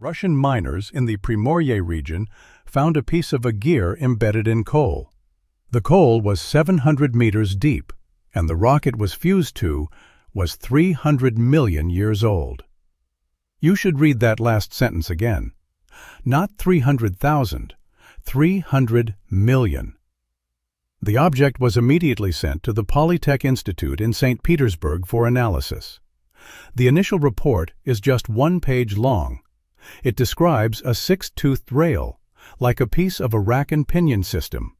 Russian miners in the Primorye region found a piece of a gear embedded in coal. The coal was 700 meters deep, and the rock it was fused to was 300 million years old. You should read that last sentence again. Not 300,000, 300 million. The object was immediately sent to the Polytech Institute in St. Petersburg for analysis. The initial report is just 1 page long. It describes a six-toothed rail, like a piece of a rack and pinion system.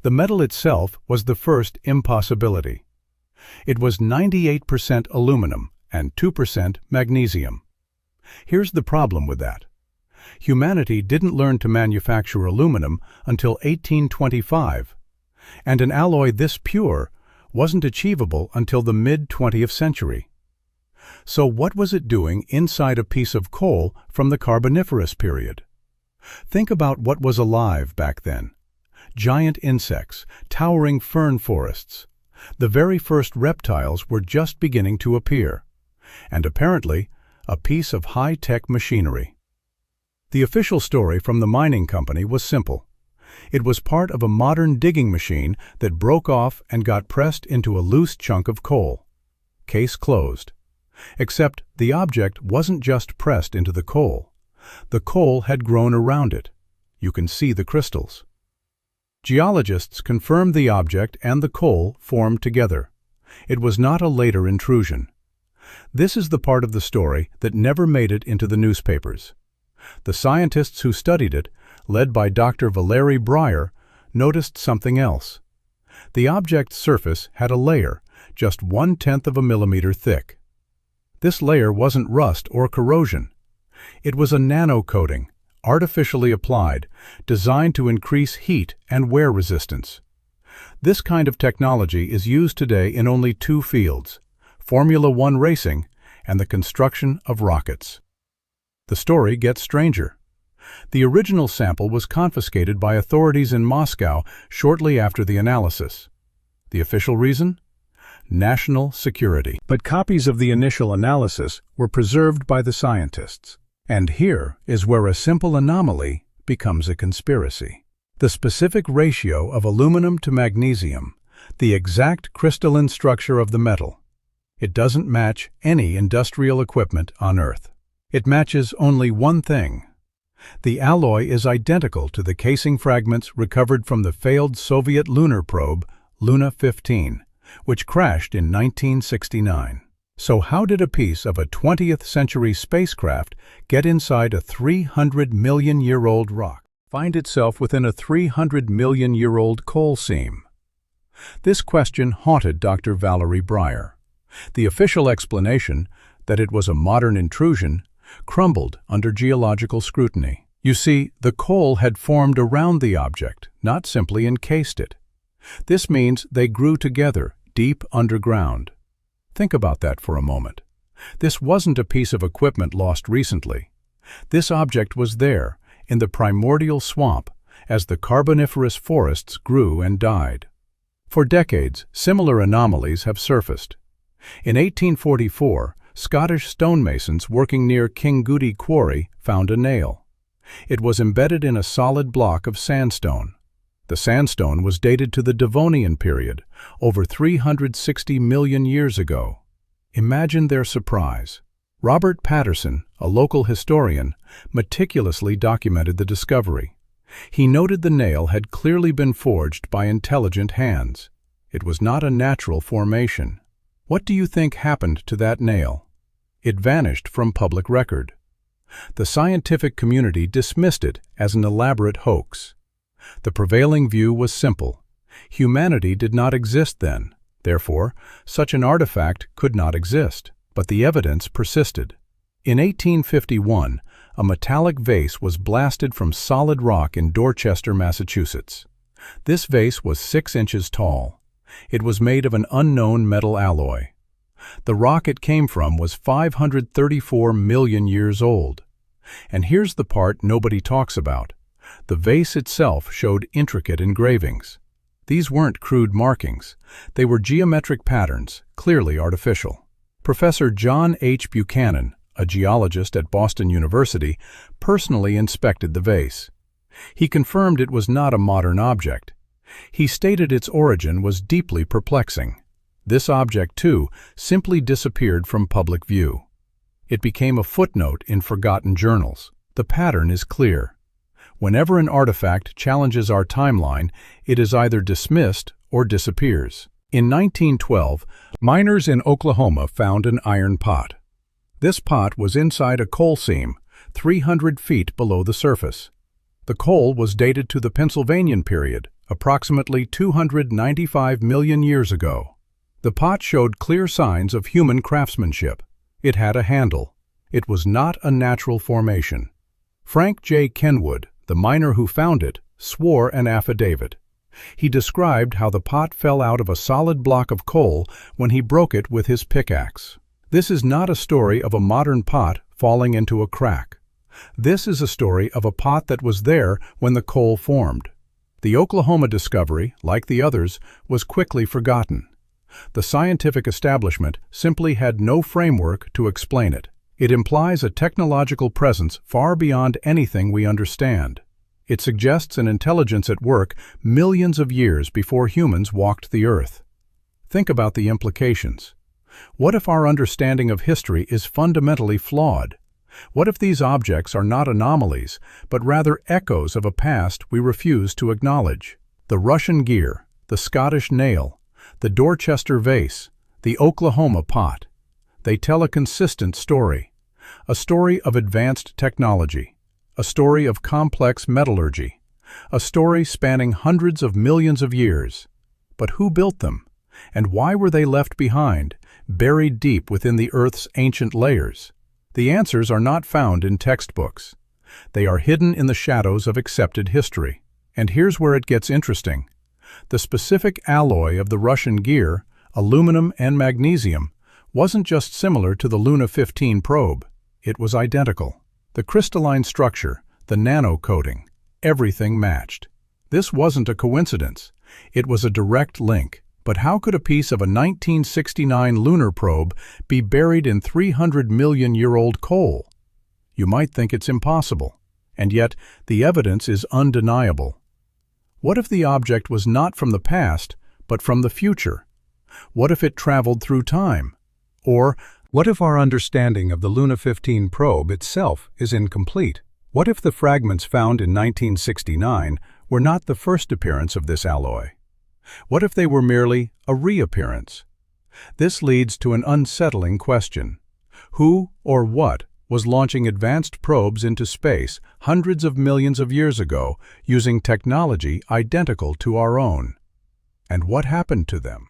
The metal itself was the first impossibility. It was 98% aluminum and 2% magnesium. Here's the problem with that. Humanity didn't learn to manufacture aluminum until 1825, and an alloy this pure wasn't achievable until the mid-20th century. So what was it doing inside a piece of coal from the Carboniferous period? Think about what was alive back then. Giant insects, towering fern forests. The very first reptiles were just beginning to appear. And apparently, a piece of high-tech machinery. The official story from the mining company was simple. It was part of a modern digging machine that broke off and got pressed into a loose chunk of coal. Case closed. Except the object wasn't just pressed into the coal. The coal had grown around it. You can see the crystals. Geologists confirmed the object and the coal formed together. It was not a later intrusion. This is the part of the story that never made it into the newspapers. The scientists who studied it, led by Dr. Valery Bryer, noticed something else. The object's surface had a layer, just 1/10 of a millimeter thick. This layer wasn't rust or corrosion. It was a nano-coating, artificially applied, designed to increase heat and wear resistance. This kind of technology is used today in only 2 fields: Formula One racing and the construction of rockets. The story gets stranger. The original sample was confiscated by authorities in Moscow shortly after the analysis. The official reason? National security. But copies of the initial analysis were preserved by the scientists. And here is where a simple anomaly becomes a conspiracy. The specific ratio of aluminum to magnesium, the exact crystalline structure of the metal. It doesn't match any industrial equipment on Earth. It matches only one thing. The alloy is identical to the casing fragments recovered from the failed Soviet lunar probe Luna 15, which crashed in 1969. So how did a piece of a 20th century spacecraft get inside a 300 million year old rock, find itself within a 300 million year old coal seam? This question haunted Dr. Valery Bryer. The official explanation, that it was a modern intrusion, crumbled under geological scrutiny. You see, the coal had formed around the object, not simply encased it. This means they grew together, deep underground. Think about that for a moment. This wasn't a piece of equipment lost recently. This object was there, in the primordial swamp, as the Carboniferous forests grew and died. For decades, similar anomalies have surfaced. In 1844, Scottish stonemasons working near Kingoody Quarry found a nail. It was embedded in a solid block of sandstone. The sandstone was dated to the Devonian period, over 360 million years ago. Imagine their surprise. Robert Patterson, a local historian, meticulously documented the discovery. He noted the nail had clearly been forged by intelligent hands. It was not a natural formation. What do you think happened to that nail? It vanished from public record. The scientific community dismissed it as an elaborate hoax. The prevailing view was simple. Humanity did not exist then. Therefore, such an artifact could not exist. But the evidence persisted. In 1851, a metallic vase was blasted from solid rock in Dorchester, Massachusetts. This vase was 6 inches tall. It was made of an unknown metal alloy. The rock it came from was 534 million years old. And here's the part nobody talks about. The vase itself showed intricate engravings. These weren't crude markings. They were geometric patterns, clearly artificial. Professor John H. Buchanan, a geologist at Boston University, personally inspected the vase. He confirmed it was not a modern object. He stated its origin was deeply perplexing. This object, too, simply disappeared from public view. It became a footnote in forgotten journals. The pattern is clear. Whenever an artifact challenges our timeline, it is either dismissed or disappears. In 1912, miners in Oklahoma found an iron pot. This pot was inside a coal seam, 300 feet below the surface. The coal was dated to the Pennsylvanian period, approximately 295 million years ago. The pot showed clear signs of human craftsmanship. It had a handle. It was not a natural formation. Frank J. Kenwood, the miner who found it, swore an affidavit. He described how the pot fell out of a solid block of coal when he broke it with his pickaxe. This is not a story of a modern pot falling into a crack. This is a story of a pot that was there when the coal formed. The Oklahoma discovery, like the others, was quickly forgotten. The scientific establishment simply had no framework to explain it. It implies a technological presence far beyond anything we understand. It suggests an intelligence at work millions of years before humans walked the earth. Think about the implications. What if our understanding of history is fundamentally flawed? What if these objects are not anomalies, but rather echoes of a past we refuse to acknowledge? The Russian gear, the Scottish nail, the Dorchester vase, the Oklahoma pot. They tell a consistent story. A story of advanced technology. A story of complex metallurgy. A story spanning hundreds of millions of years. But who built them? And why were they left behind, buried deep within the Earth's ancient layers? The answers are not found in textbooks. They are hidden in the shadows of accepted history. And here's where it gets interesting. The specific alloy of the Russian gear, aluminum and magnesium, wasn't just similar to the Luna 15 probe. It was identical. The crystalline structure, the nano coating, everything matched. This wasn't a coincidence. It was a direct link. But how could a piece of a 1969 lunar probe be buried in 300-million-year-old coal? You might think it's impossible, and yet the evidence is undeniable. What if the object was not from the past, but from the future? What if it traveled through time? Or what if our understanding of the Luna 15 probe itself is incomplete? What if the fragments found in 1969 were not the first appearance of this alloy? What if they were merely a reappearance? This leads to an unsettling question. Who or what was launching advanced probes into space hundreds of millions of years ago using technology identical to our own? And what happened to them?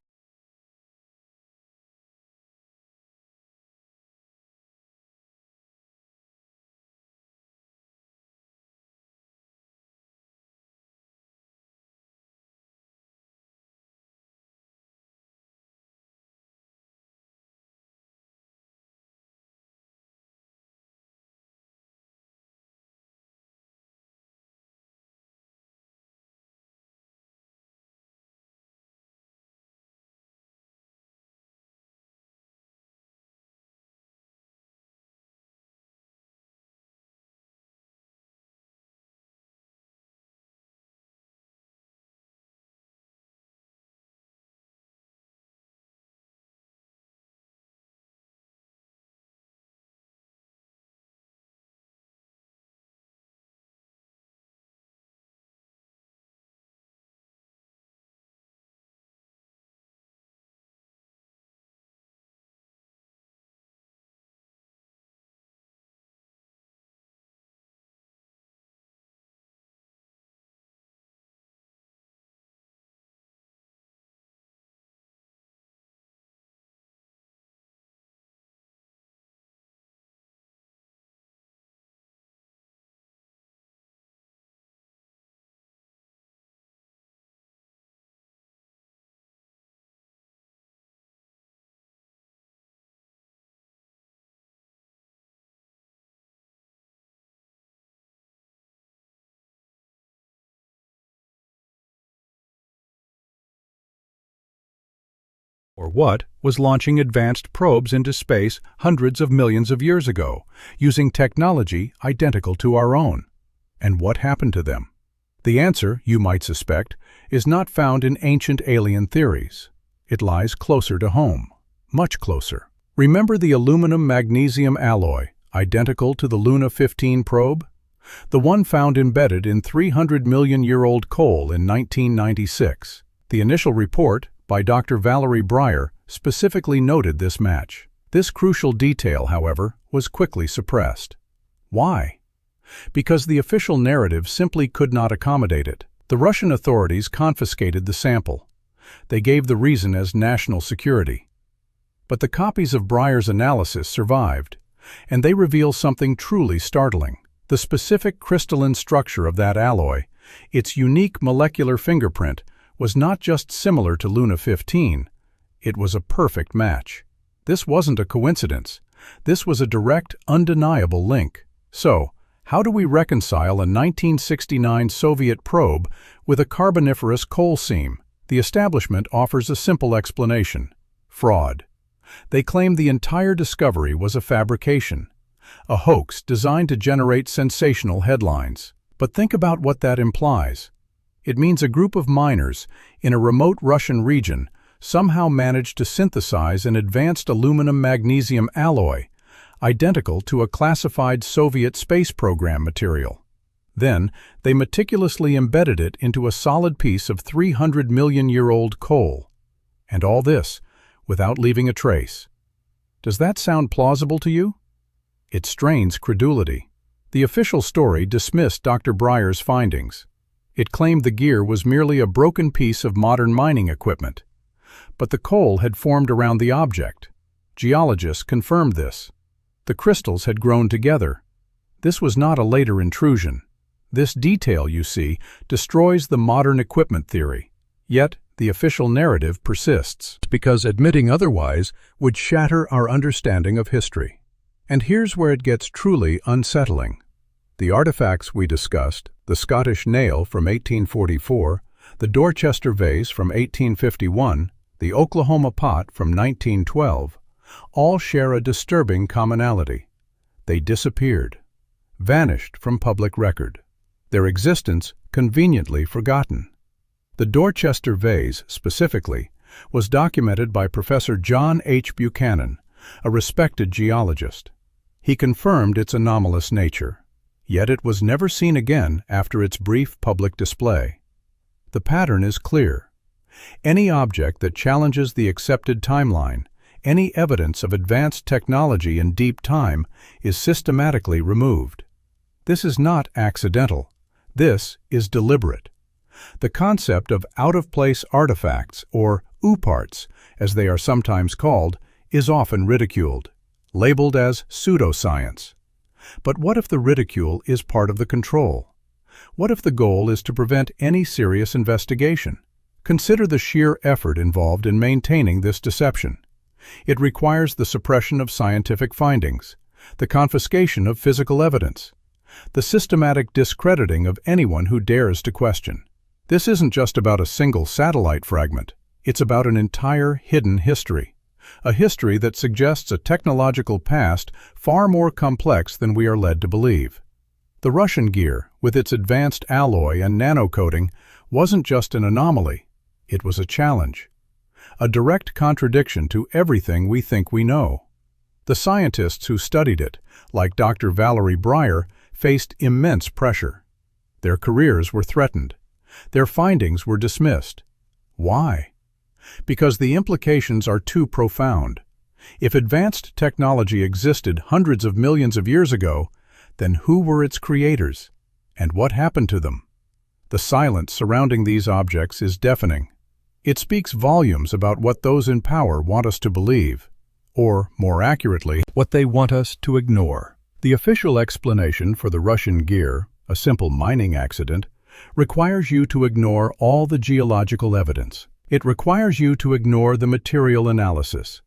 Or what was launching advanced probes into space hundreds of millions of years ago, using technology identical to our own? And what happened to them? The answer, you might suspect, is not found in ancient alien theories. It lies closer to home, much closer. Remember the aluminum-magnesium alloy, identical to the Luna 15 probe? The one found embedded in 300-million-year-old coal in 1996. The initial report, by Dr. Valerie Breyer, specifically noted this match. This crucial detail, however, was quickly suppressed. Why? Because the official narrative simply could not accommodate it. The Russian authorities confiscated the sample. They gave the reason as national security. But the copies of Breyer's analysis survived, and they reveal something truly startling. The specific crystalline structure of that alloy, its unique molecular fingerprint, was not just similar to Luna 15, it was a perfect match. This wasn't a coincidence. This was a direct, undeniable link. So, how do we reconcile a 1969 Soviet probe with a Carboniferous coal seam? The establishment offers a simple explanation: fraud. They claim the entire discovery was a fabrication, a hoax designed to generate sensational headlines. But think about what that implies. It means a group of miners in a remote Russian region somehow managed to synthesize an advanced aluminum-magnesium alloy, identical to a classified Soviet space program material. Then, they meticulously embedded it into a solid piece of 300-million-year-old coal. And all this, without leaving a trace. Does that sound plausible to you? It strains credulity. The official story dismissed Dr. Breyer's findings. It claimed the gear was merely a broken piece of modern mining equipment. But the coal had formed around the object. Geologists confirmed this. The crystals had grown together. This was not a later intrusion. This detail, you see, destroys the modern equipment theory. Yet, the official narrative persists, because admitting otherwise would shatter our understanding of history. And here's where it gets truly unsettling. The artifacts we discussed, the Scottish nail from 1844, the Dorchester vase from 1851, the Oklahoma pot from 1912, all share a disturbing commonality. They disappeared, vanished from public record, their existence conveniently forgotten. The Dorchester vase, specifically, was documented by Professor John H. Buchanan, a respected geologist. He confirmed its anomalous nature. Yet it was never seen again after its brief public display. The pattern is clear. Any object that challenges the accepted timeline, any evidence of advanced technology in deep time, is systematically removed. This is not accidental. This is deliberate. The concept of out-of-place artifacts, or OOPArts, as they are sometimes called, is often ridiculed, labeled as pseudoscience. But what if the ridicule is part of the control? What if the goal is to prevent any serious investigation? Consider the sheer effort involved in maintaining this deception. It requires the suppression of scientific findings, the confiscation of physical evidence, the systematic discrediting of anyone who dares to question. This isn't just about a single satellite fragment. It's about an entire hidden history. A history that suggests a technological past far more complex than we are led to believe. The Russian gear, with its advanced alloy and nanocoating, wasn't just an anomaly. It was a challenge. A direct contradiction to everything we think we know. The scientists who studied it, like Dr. Valerie Breyer, faced immense pressure. Their careers were threatened. Their findings were dismissed. Why? Because the implications are too profound. If advanced technology existed hundreds of millions of years ago, then who were its creators? And what happened to them? The silence surrounding these objects is deafening. It speaks volumes about what those in power want us to believe, or, more accurately, what they want us to ignore. The official explanation for the Russian gear, a simple mining accident, requires you to ignore all the geological evidence. It requires you to ignore the material analysis.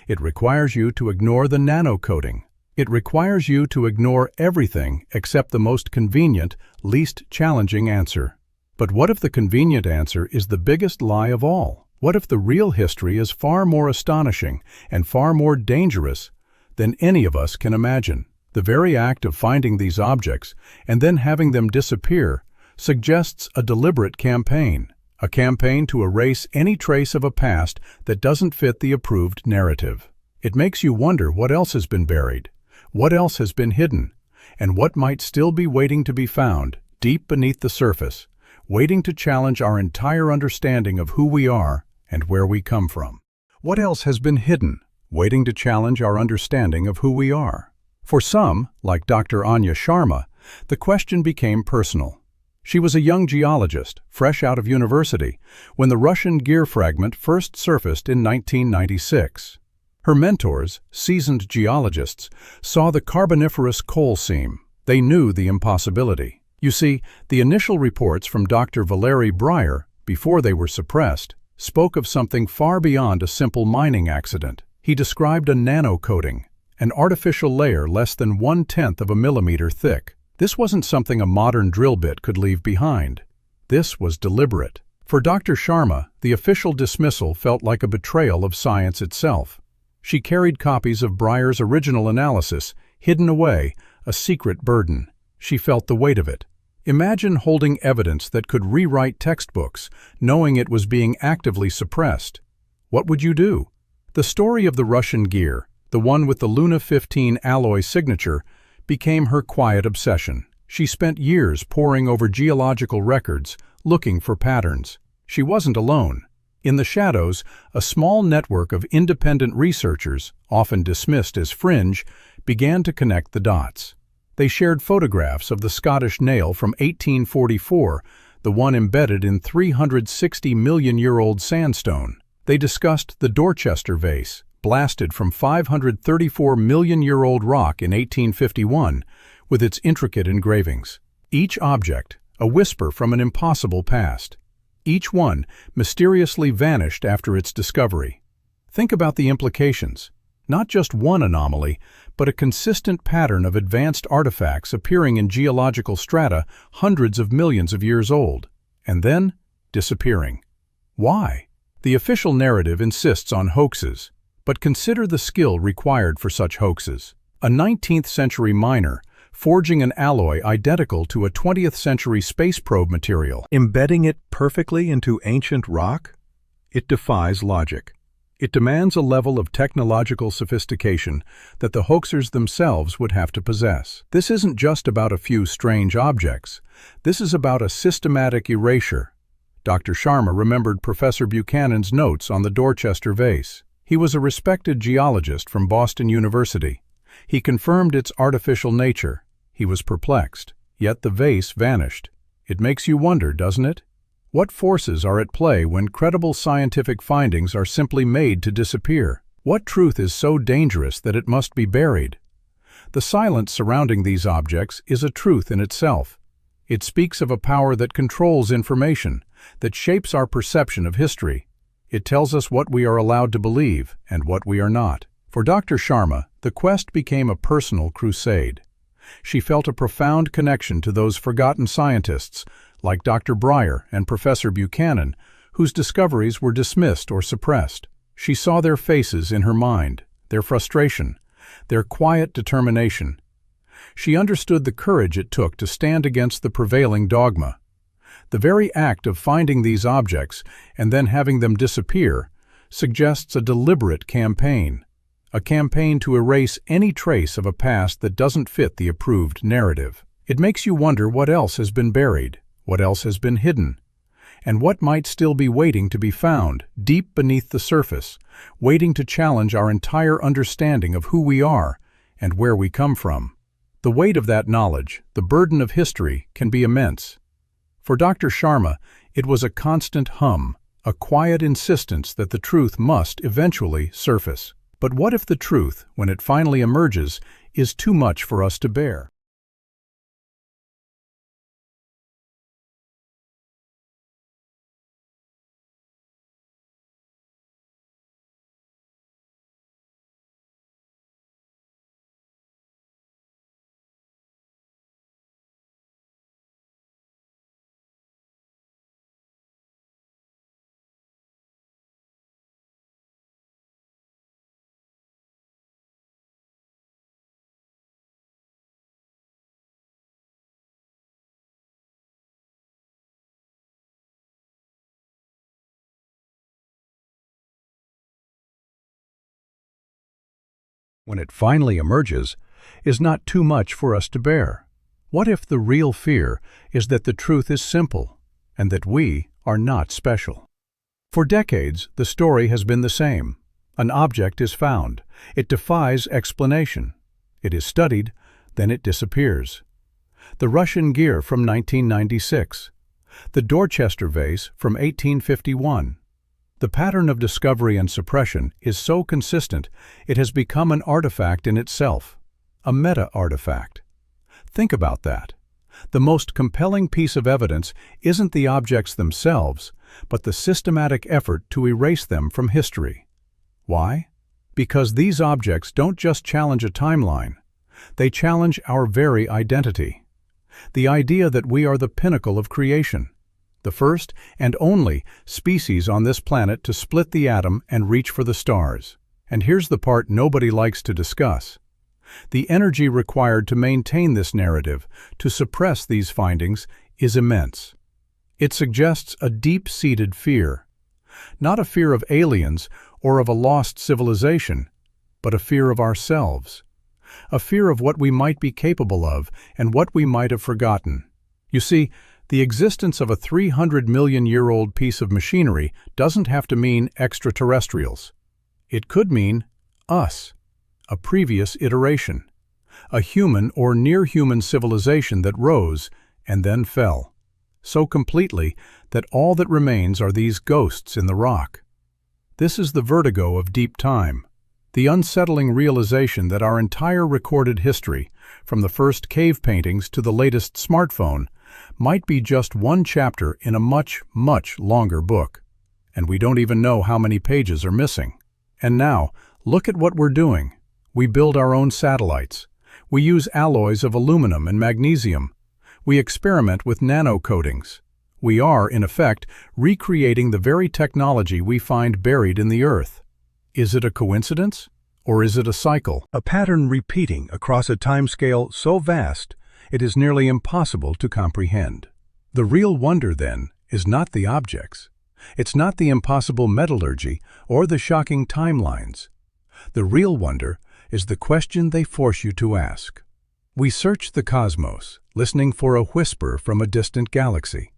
It requires you to ignore the nanocoating. It requires you to ignore everything except the most convenient, least challenging answer. But what if the convenient answer is the biggest lie of all? What if the real history is far more astonishing and far more dangerous than any of us can imagine? The very act of finding these objects and then having them disappear suggests a deliberate campaign, a campaign to erase any trace of a past that doesn't fit the approved narrative. It makes you wonder what else has been buried, what else has been hidden, and what might still be waiting to be found deep beneath the surface, waiting to challenge our entire understanding of who we are and where we come from. What else has been hidden, waiting to challenge our understanding of who we are? For some, like Dr. Anya Sharma, the question became personal. She was a young geologist, fresh out of university, when the Russian Gyr fragment first surfaced in 1996. Her mentors, seasoned geologists, saw the Carboniferous coal seam. They knew the impossibility. You see, the initial reports from Dr. Valery Bryer, before they were suppressed, spoke of something far beyond a simple mining accident. He described a nanocoating, an artificial layer less than 1/10 of a millimeter thick. This wasn't something a modern drill bit could leave behind. This was deliberate. For Dr. Sharma, the official dismissal felt like a betrayal of science itself. She carried copies of Breyer's original analysis, hidden away, a secret burden. She felt the weight of it. Imagine holding evidence that could rewrite textbooks, knowing it was being actively suppressed. What would you do? The story of the Russian Gyr, the one with the Luna 15 alloy signature, became her quiet obsession. She spent years poring over geological records, looking for patterns. She wasn't alone. In the shadows, a small network of independent researchers, often dismissed as fringe, began to connect the dots. They shared photographs of the Scottish nail from 1844, the one embedded in 360-million-year-old sandstone. They discussed the Dorchester vase, blasted from 534-million-year-old rock in 1851, with its intricate engravings. Each object, a whisper from an impossible past. Each one mysteriously vanished after its discovery. Think about the implications. Not just one anomaly, but a consistent pattern of advanced artifacts appearing in geological strata hundreds of millions of years old, and then disappearing. Why? The official narrative insists on hoaxes, but consider the skill required for such hoaxes. A 19th-century miner forging an alloy identical to a 20th-century space probe material, embedding it perfectly into ancient rock? It defies logic. It demands a level of technological sophistication that the hoaxers themselves would have to possess. This isn't just about a few strange objects. This is about a systematic erasure. Dr. Sharma remembered Professor Buchanan's notes on the Dorchester vase. He was a respected geologist from Boston University. He confirmed its artificial nature. He was perplexed, yet the vase vanished. It makes you wonder, doesn't it? What forces are at play when credible scientific findings are simply made to disappear? What truth is so dangerous that it must be buried? The silence surrounding these objects is a truth in itself. It speaks of a power that controls information, that shapes our perception of history. It tells us what we are allowed to believe and what we are not. For Dr. Sharma, the quest became a personal crusade. She felt a profound connection to those forgotten scientists, like Dr. Breyer and Professor Buchanan, whose discoveries were dismissed or suppressed. She saw their faces in her mind, their frustration, their quiet determination. She understood the courage it took to stand against the prevailing dogma. The very act of finding these objects and then having them disappear suggests a deliberate campaign. A campaign to erase any trace of a past that doesn't fit the approved narrative. It makes you wonder what else has been buried, what else has been hidden, and what might still be waiting to be found deep beneath the surface, waiting to challenge our entire understanding of who we are and where we come from. The weight of that knowledge, the burden of history, can be immense. For Dr. Sharma, it was a constant hum, a quiet insistence that the truth must eventually surface. But what if the truth, when it finally emerges, is too much for us to bear? when it finally emerges, is not too much for us to bear? What if the real fear is that the truth is simple and that we are not special? For decades, the story has been the same. An object is found. It defies explanation. It is studied, then it disappears. The Russian gear from 1996. The Dorchester vase from 1851. The pattern of discovery and suppression is so consistent it has become an artifact in itself, a meta-artifact. Think about that. The most compelling piece of evidence isn't the objects themselves, but the systematic effort to erase them from history. Why? Because these objects don't just challenge a timeline. They challenge our very identity. The idea that we are the pinnacle of creation, the first and only species on this planet to split the atom and reach for the stars. And here's the part nobody likes to discuss. The energy required to maintain this narrative, to suppress these findings, is immense. It suggests a deep-seated fear. Not a fear of aliens or of a lost civilization, but a fear of ourselves. A fear of what we might be capable of and what we might have forgotten. You see, the existence of a 300-million-year-old piece of machinery doesn't have to mean extraterrestrials. It could mean us, a previous iteration, a human or near-human civilization that rose and then fell, so completely that all that remains are these ghosts in the rock. This is the vertigo of deep time, the unsettling realization that our entire recorded history, from the first cave paintings to the latest smartphone, might be just one chapter in a much, much longer book. And we don't even know how many pages are missing. And now, look at what we're doing. We build our own satellites. We use alloys of aluminum and magnesium. We experiment with nano-coatings. We are, in effect, recreating the very technology we find buried in the Earth. Is it a coincidence? Or is it a cycle? A pattern repeating across a timescale so vast it is nearly impossible to comprehend. The real wonder, then, is not the objects. It's not the impossible metallurgy or the shocking timelines. The real wonder is the question they force you to ask. We search the cosmos, listening for a whisper from a distant galaxy,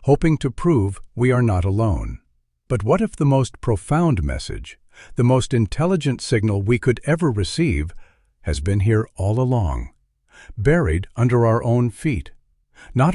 hoping to prove we are not alone. But what if the most profound message, the most intelligent signal we could ever receive, has been here all along, buried under our own feet? Not a